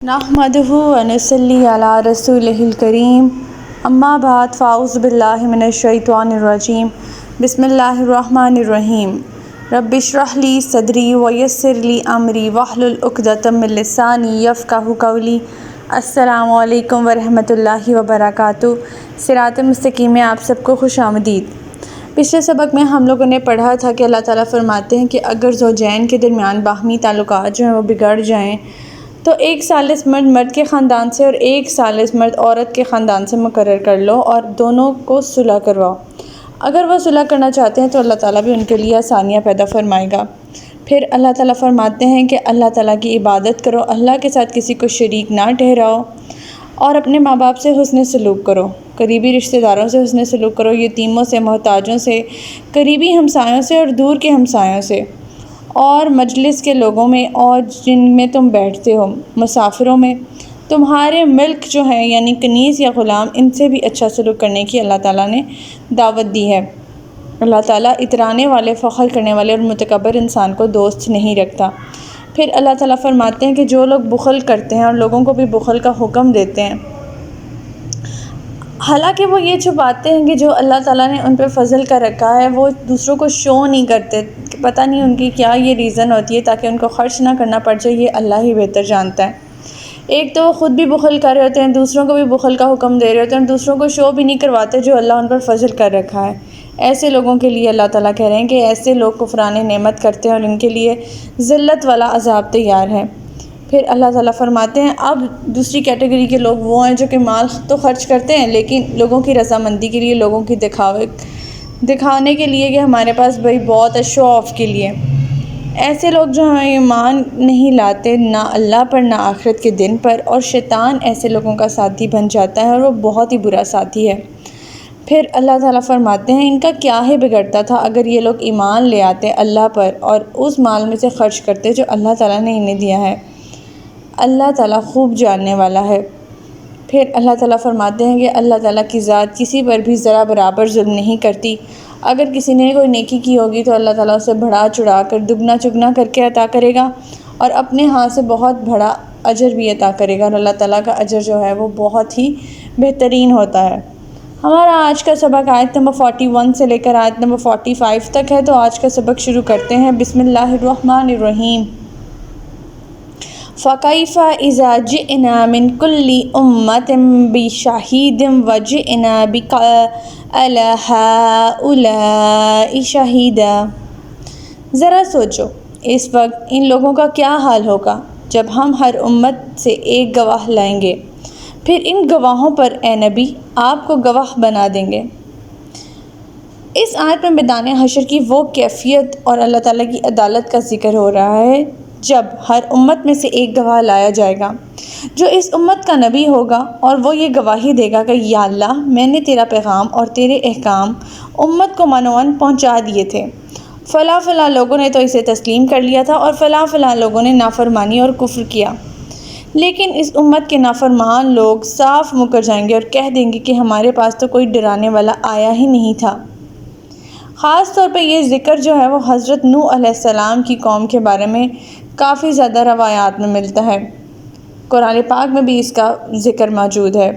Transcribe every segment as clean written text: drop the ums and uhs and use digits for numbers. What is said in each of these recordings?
نحمدہ ونصلی علی رسولہ الکریم اما بعد فاعوذ باللہ من الشیطان الرجیم بسم اللہ الرحمن الرحیم رب اشرح لی صدری ویسر لی امری واحلل عقدۃ من لسانی یفقہوا قولی۔ السلام علیکم ورحمۃ اللہ وبرکاتہ۔ صراط مستقیم میں آپ سب کو خوش آمدید۔ پچھلے سبق میں ہم لوگوں نے پڑھا تھا کہ اللہ تعالیٰ فرماتے ہیں کہ اگر زوجین کے درمیان باہمی تعلقات جو ہیں وہ بگڑ جائیں تو ایک ثالث مرد مرد کے خاندان سے اور ایک ثالث مرد عورت کے خاندان سے مقرر کر لو اور دونوں کو صلح کرواؤ۔ اگر وہ صلح کرنا چاہتے ہیں تو اللہ تعالیٰ بھی ان کے لیے آسانیاں پیدا فرمائے گا۔ پھر اللہ تعالیٰ فرماتے ہیں کہ اللہ تعالیٰ کی عبادت کرو، اللہ کے ساتھ کسی کو شریک نہ ٹھہراؤ، اور اپنے ماں باپ سے حسن سلوک کرو، قریبی رشتہ داروں سے حسن سلوک کرو، یتیموں سے، محتاجوں سے، قریبی ہمسایوں سے اور دور کے ہمسایوں سے، اور مجلس کے لوگوں میں اور جن میں تم بیٹھتے ہو، مسافروں میں، تمہارے ملک جو ہیں یعنی کنیز یا غلام، ان سے بھی اچھا سلوک کرنے کی اللہ تعالیٰ نے دعوت دی ہے۔ اللہ تعالیٰ اترانے والے، فخر کرنے والے اور متکبر انسان کو دوست نہیں رکھتا۔ پھر اللہ تعالیٰ فرماتے ہیں کہ جو لوگ بخل کرتے ہیں اور لوگوں کو بھی بخل کا حکم دیتے ہیں، حالانکہ وہ یہ چھپاتے ہیں کہ جو اللہ تعالیٰ نے ان پہ فضل کر رکھا ہے وہ دوسروں کو شو نہیں کرتے، پتہ نہیں ان کی کیا یہ ریزن ہوتی ہے تاکہ ان کو خرچ نہ کرنا پڑ جائے، یہ اللہ ہی بہتر جانتا ہے۔ ایک تو وہ خود بھی بخل کر رہے ہوتے ہیں، دوسروں کو بھی بخل کا حکم دے رہے ہوتے ہیں، اور دوسروں کو شو بھی نہیں کرواتے جو اللہ ان پر فضل کر رکھا ہے۔ ایسے لوگوں کے لیے اللہ تعالیٰ کہہ رہے ہیں کہ ایسے لوگ کفران نعمت کرتے ہیں اور ان کے لیے ذلت والا عذاب تیار ہے۔ پھر اللہ تعالیٰ فرماتے ہیں اب دوسری کیٹیگری کے لوگ وہ ہیں جو کہ مال تو خرچ کرتے ہیں لیکن لوگوں کی رضامندی کے لیے، لوگوں کی دکھانے کے لیے کہ ہمارے پاس بھائی بہت ہے، شو آف کے لیے۔ ایسے لوگ جو ہیں ایمان نہیں لاتے نہ اللہ پر نہ آخرت کے دن پر، اور شیطان ایسے لوگوں کا ساتھی بن جاتا ہے اور وہ بہت ہی برا ساتھی ہے۔ پھر اللہ تعالیٰ فرماتے ہیں ان کا کیا ہی بگڑتا تھا اگر یہ لوگ ایمان لے آتے اللہ پر اور اس مال میں سے خرچ کرتے جو اللہ تعالیٰ نے انہیں دیا ہے۔ اللہ تعالیٰ خوب جاننے والا ہے۔ پھر اللہ تعالیٰ فرماتے ہیں کہ اللہ تعالیٰ کی ذات کسی پر بھی ذرا برابر ظلم نہیں کرتی۔ اگر کسی نے کوئی نیکی کی ہوگی تو اللہ تعالیٰ اسے بڑھا چڑھا کر دگنا چگنا کر کے عطا کرے گا، اور اپنے ہاتھ سے بہت بڑا اجر بھی عطا کرے گا، اور اللہ تعالیٰ کا اجر جو ہے وہ بہت ہی بہترین ہوتا ہے۔ ہمارا آج کا سبق آیت نمبر 41 سے لے کر آیت نمبر 45 تک ہے، تو آج کا سبق شروع کرتے ہیں۔ بسم اللہ الرحمن الرحیم۔ فَكَيْفَ إِذَا جِئْنَا مِنْ كُلِّ أُمَّةٍ بِشَهِيدٍ وَجِئْنَا بِكَ عَلَى هَؤُلَاءِ شَهِيدًا۔ ذرا سوچو اس وقت ان لوگوں کا کیا حال ہوگا جب ہم ہر امت سے ایک گواہ لائیں گے، پھر ان گواہوں پر اے نبی آپ کو گواہ بنا دیں گے۔ اس آیت میں میدان حشر کی وہ کیفیت اور اللہ تعالیٰ کی عدالت کا ذکر ہو رہا ہے جب ہر امت میں سے ایک گواہ لایا جائے گا جو اس امت کا نبی ہوگا، اور وہ یہ گواہی دے گا کہ یا اللہ میں نے تیرا پیغام اور تیرے احکام امت کو منوان پہنچا دیے تھے، فلاں فلاں لوگوں نے تو اسے تسلیم کر لیا تھا اور فلاں فلاں لوگوں نے نافرمانی اور کفر کیا۔ لیکن اس امت کے نافرمان لوگ صاف مکر جائیں گے اور کہہ دیں گے کہ ہمارے پاس تو کوئی ڈرانے والا آیا ہی نہیں تھا۔ خاص طور پہ یہ ذکر جو ہے وہ حضرت نوح علیہ السلام کی قوم کے بارے میں کافی زیادہ روایات میں ملتا ہے، قرآن پاک میں بھی اس کا ذکر موجود ہے۔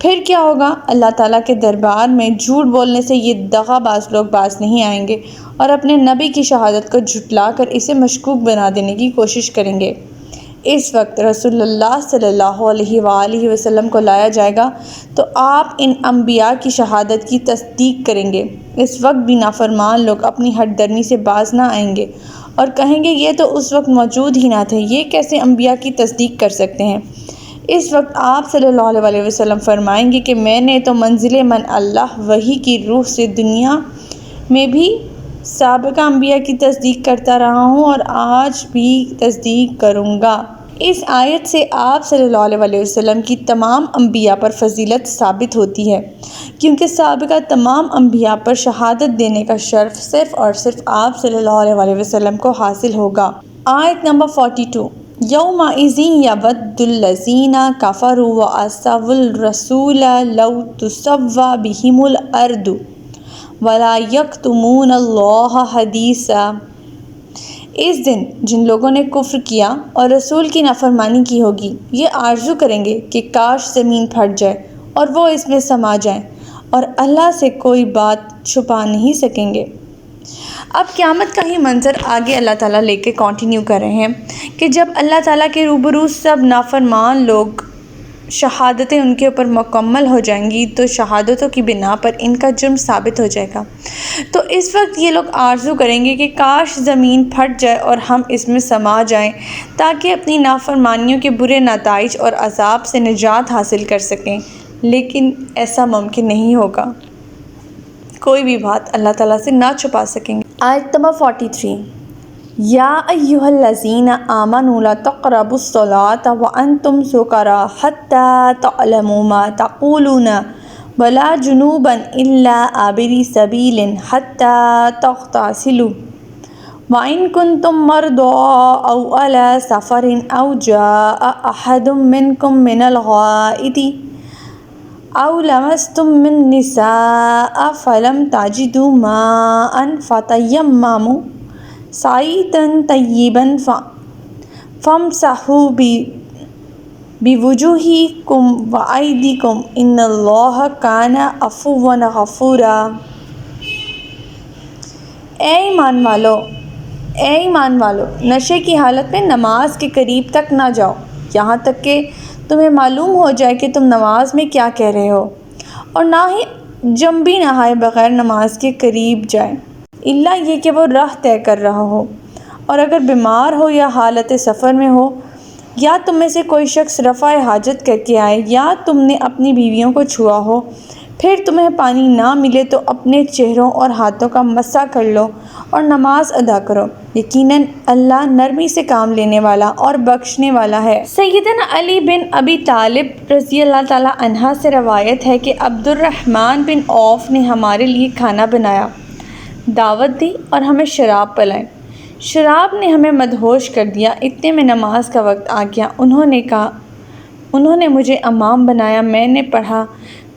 پھر کیا ہوگا؟ اللہ تعالیٰ کے دربار میں جھوٹ بولنے سے یہ دغا باز لوگ باز نہیں آئیں گے اور اپنے نبی کی شہادت کو جھٹلا کر اسے مشکوک بنا دینے کی کوشش کریں گے۔ اس وقت رسول اللہ صلی اللہ علیہ وآلہ وسلم کو لایا جائے گا تو آپ ان انبیاء کی شہادت کی تصدیق کریں گے۔ اس وقت بھی نافرمان لوگ اپنی ہٹ درمی سے باز نہ آئیں گے اور کہیں گے یہ تو اس وقت موجود ہی نہ تھے، یہ کیسے انبیاء کی تصدیق کر سکتے ہیں۔ اس وقت آپ صلی اللہ علیہ وسلم فرمائیں گے کہ میں نے تو منزل من اللہ وحی کی روح سے دنیا میں بھی سابقہ انبیاء کی تصدیق کرتا رہا ہوں اور آج بھی تصدیق کروں گا۔ اس آیت سے آپ صلی اللہ علیہ وسلم کی تمام انبیاء پر فضیلت ثابت ہوتی ہے، کیونکہ سابقہ تمام انبیاء پر شہادت دینے کا شرف صرف اور صرف آپ صلی اللہ علیہ وسلم کو حاصل ہوگا۔ آیت نمبر 42۔ یومئذ یود الذین کفروا وعصوا الرسول لو تسوی بہم الارض ولا یکتمون اللہ حدیثا۔ اس دن جن لوگوں نے کفر کیا اور رسول کی نافرمانی کی ہوگی یہ آرزو کریں گے کہ کاش زمین پھٹ جائے اور وہ اس میں سما جائیں اور اللہ سے کوئی بات چھپا نہیں سکیں گے۔ اب قیامت کا ہی منظر آگے اللہ تعالیٰ لے کے کنٹینیو کر رہے ہیں کہ جب اللہ تعالیٰ کے روبرو سب نافرمان لوگ شہادتیں ان کے اوپر مکمل ہو جائیں گی تو شہادتوں کی بنا پر ان کا جرم ثابت ہو جائے گا۔ تو اس وقت یہ لوگ آرزو کریں گے کہ کاش زمین پھٹ جائے اور ہم اس میں سما جائیں تاکہ اپنی نافرمانیوں کے برے نتائج اور عذاب سے نجات حاصل کر سکیں، لیکن ایسا ممکن نہیں ہوگا۔ کوئی بھی بات اللہ تعالیٰ سے نہ چھپا سکیں گے۔ آیت نمبر 43، یا ایھا الذین آمنوا لا تقربوا الصلاۃ وانتم سکری حتی تعلموا ما تقولون ولا جنوبا الا عابری سبیل حتی تغتسلوا وان کنتم مرضی او علی سفر او جاء احد منکم من الغائط او لمستم النساء فلم تجدوا ماء فتیمموا صعیدا طیبا فامسحوا بوجوہکم وایدیکم ان اللہ کان عفوا غفورا۔ اے ایمان والو، نشے کی حالت میں نماز کے قریب تک نہ جاؤ یہاں تک کہ تمہیں معلوم ہو جائے کہ تم نماز میں کیا کہہ رہے ہو، اور نہ ہی جنبی نہائے بغیر نماز کے قریب جائے الا یہ کہ وہ راہ طے کر رہا ہو، اور اگر بیمار ہو یا حالت سفر میں ہو، یا تم میں سے کوئی شخص رفع حاجت کر کے آئے، یا تم نے اپنی بیویوں کو چھوا ہو، پھر تمہیں پانی نہ ملے تو اپنے چہروں اور ہاتھوں کا مسح کر لو اور نماز ادا کرو، یقیناً اللہ نرمی سے کام لینے والا اور بخشنے والا ہے۔ سیدنا علی بن ابی طالب رضی اللہ تعالیٰ عنہ سے روایت ہے کہ عبد الرحمن بن عوف نے ہمارے لیے کھانا بنایا، دعوت دی اور ہمیں شراب پلائی۔ شراب نے ہمیں مدہوش کر دیا، اتنے میں نماز کا وقت آ گیا۔ انہوں نے مجھے امام بنایا، میں نے پڑھا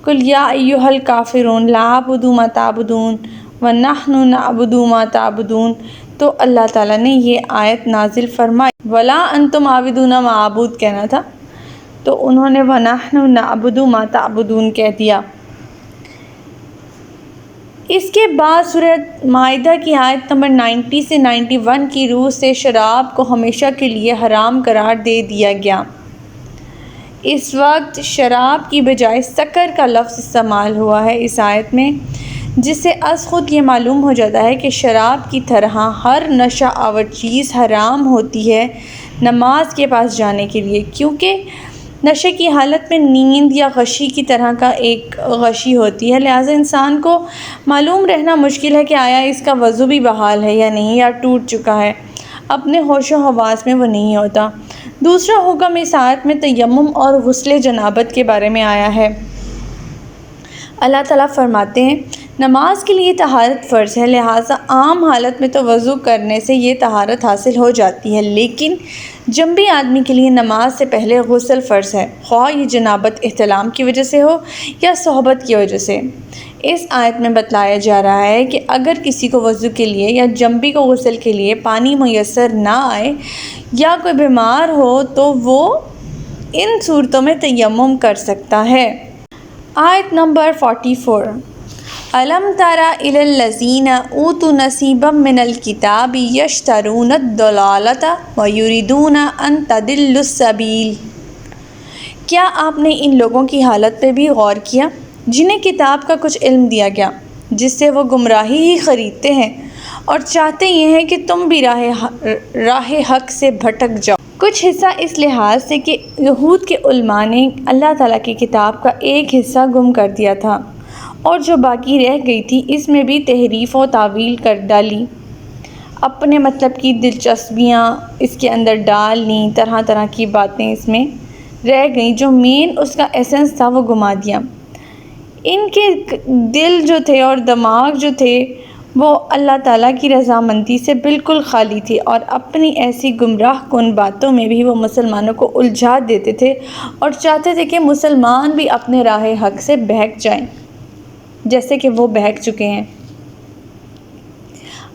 قل یا ایھا الکافرون لا اعبد ما تعبدون ونحن نعبد ما تعبدون، تو اللہ تعالیٰ نے یہ آیت نازل فرمائی ولا انتم عابدون ما اعبد کہنا تھا، تو انہوں نے ونحن نعبد ما تعبدون کہہ دیا۔ اس کے بعد سورہ مائدہ کی آیت نمبر 90 سے 91 کی روح سے شراب کو ہمیشہ کے لیے حرام قرار دے دیا گیا۔ اس وقت شراب کی بجائے سکر کا لفظ استعمال ہوا ہے اس آیت میں، جس سے از خود یہ معلوم ہو جاتا ہے کہ شراب کی طرح ہر نشہ آور چیز حرام ہوتی ہے نماز کے پاس جانے کے لیے، کیونکہ نشے کی حالت میں نیند یا غشی کی طرح کا ایک غشی ہوتی ہے، لہٰذا انسان کو معلوم رہنا مشکل ہے کہ آیا اس کا وضو بھی بحال ہے یا نہیں، یا ٹوٹ چکا ہے، اپنے ہوش و حواس میں وہ نہیں ہوتا۔ دوسرا حکم اس آیت میں تیمم اور غسل جنابت کے بارے میں آیا ہے۔ اللہ تعالیٰ فرماتے ہیں نماز کے لیے طہارت فرض ہے، لہٰذا عام حالت میں تو وضو کرنے سے یہ طہارت حاصل ہو جاتی ہے، لیکن جنبی آدمی کے لیے نماز سے پہلے غسل فرض ہے، خواہ یہ جنابت احتلام کی وجہ سے ہو یا صحبت کی وجہ سے۔ اس آیت میں بتلایا جا رہا ہے کہ اگر کسی کو وضو کے لیے یا جنبی کو غسل کے لیے پانی میسر نہ آئے یا کوئی بیمار ہو تو وہ ان صورتوں میں تیمم کر سکتا ہے۔ آیت نمبر 44، الم تر الی الذین اوتوا نصیبا من الکتاب یشترون الضلالۃ ویریدون ان تضلوا السبیل۔ کیا آپ نے ان لوگوں کی حالت پہ بھی غور کیا جنہیں کتاب کا کچھ علم دیا گیا، جس سے وہ گمراہی ہی خریدتے ہیں اور چاہتے یہ ہیں کہ تم بھی راہ حق سے بھٹک جاؤ۔ کچھ حصہ اس لحاظ سے کہ یہود کے علماء نے اللہ تعالیٰ کی کتاب کا ایک حصہ گم کر دیا تھا، اور جو باقی رہ گئی تھی اس میں بھی تحریف و تعویل کر ڈالی، اپنے مطلب کی دلچسپیاں اس کے اندر ڈال لیں، طرح طرح کی باتیں اس میں رہ گئیں، جو مین اس کا ایسنس تھا وہ گما دیا۔ ان کے دل جو تھے اور دماغ جو تھے وہ اللہ تعالیٰ کی رضامندی سے بالکل خالی تھی، اور اپنی ایسی گمراہ کن باتوں میں بھی وہ مسلمانوں کو الجھا دیتے تھے اور چاہتے تھے کہ مسلمان بھی اپنے راہ حق سے بہک جائیں جیسے کہ وہ بہک چکے ہیں۔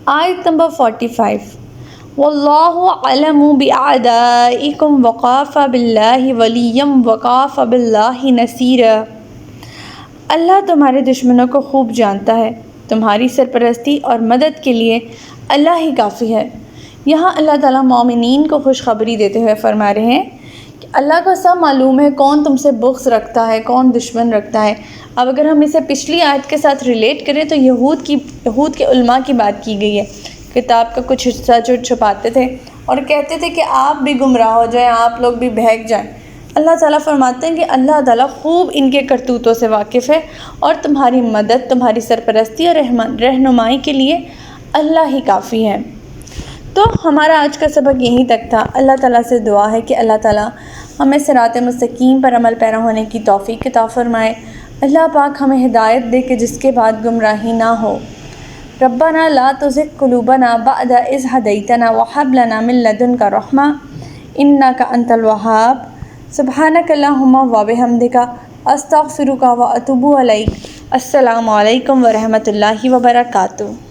آیت نمبر 45، واللہ علم بأعدائکم وقاف باللہ ولیم وقاف باللہ نصیرا۔ اللہ تمہارے دشمنوں کو خوب جانتا ہے، تمہاری سرپرستی اور مدد کے لیے اللہ ہی کافی ہے۔ یہاں اللہ تعالیٰ مومنین کو خوشخبری دیتے ہوئے فرما رہے ہیں کہ اللہ کو سب معلوم ہے کون تم سے بغض رکھتا ہے، کون دشمن رکھتا ہے۔ اب اگر ہم اسے پچھلی آیت کے ساتھ ریلیٹ کریں تو یہود کے علماء کی بات کی گئی ہے، کتاب کا کچھ حصہ جو چھپاتے تھے اور کہتے تھے کہ آپ بھی گمراہ ہو جائیں، آپ لوگ بھی بہک جائیں۔ اللہ تعالیٰ فرماتے ہیں کہ اللہ تعالیٰ خوب ان کے کرتوتوں سے واقف ہے اور تمہاری مدد، تمہاری سرپرستی اور رہنمائی کے لیے اللہ ہی کافی ہے۔ تو ہمارا آج کا سبق یہیں تک تھا۔ اللہ تعالیٰ سے دعا ہے کہ اللہ تعالیٰ ہمیں صراط مستقیم پر عمل پیرا ہونے کی توفیق عطا فرمائے۔ اللہ پاک ہمیں ہدایت دے کہ جس کے بعد گمراہی نہ ہو۔ ربنا لا تزغ قلوبنا بعد اذ ہدیتنا وہب لنا من لدنک رحمہ انک انت الوہاب۔ سبحانک اللہم وبحمدک استغفرک واتوب الیک۔ السلام علیکم ورحمۃ اللہ وبرکاتہ۔